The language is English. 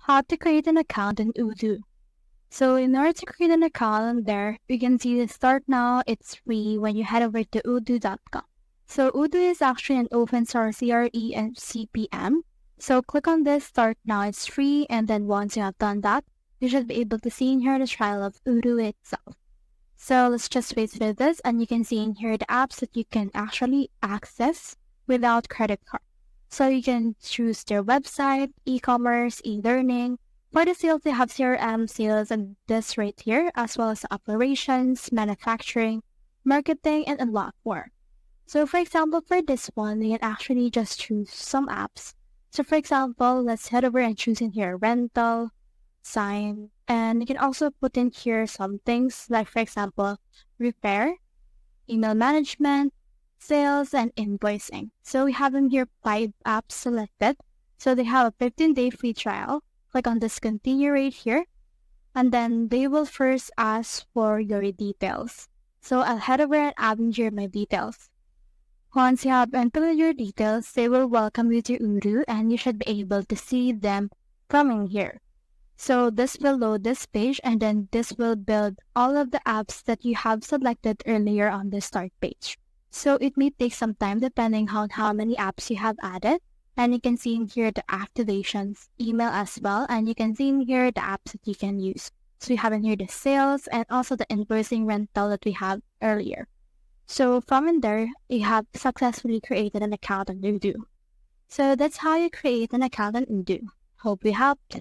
how to create an account in Odoo. So in order to create an account on there, you can see the start now. It's free when you head over to odoo.com. So Odoo is actually an open source CRE and CPM. So click on this start now. It's free. And then once you have done that, you should be able to see in here the trial of Odoo itself. So let's just wait for this. And you can see in here the apps that you can actually access without credit card. So you can choose their website, e-commerce, e-learning. For the sales, they have CRM, sales, and this right here, as well as operations, manufacturing, marketing, and a lot more. So for example, for this one, you can actually just choose some apps. So for example, let's head over and choose in here rental, sign, and you can also put in here some things like, for example, repair, email management, sales, and invoicing. So we have in here 5 apps selected. So they have a 15-day free trial. Click on this continue right here. And then they will first ask for your details. So I'll head over and add in here my details. Once you have entered your details, they will welcome you to Odoo and you should be able to see them from in here. So this will load this page and then this will build all of the apps that you have selected earlier on the start page. So it may take some time depending on how many apps you have added. And you can see in here the activations, email as well. And you can see in here the apps that you can use. So you have in here the sales and also the invoicing rental that we have earlier. So from in there, you have successfully created an account on Odoo. So that's how you create an account on Odoo. Hope we helped.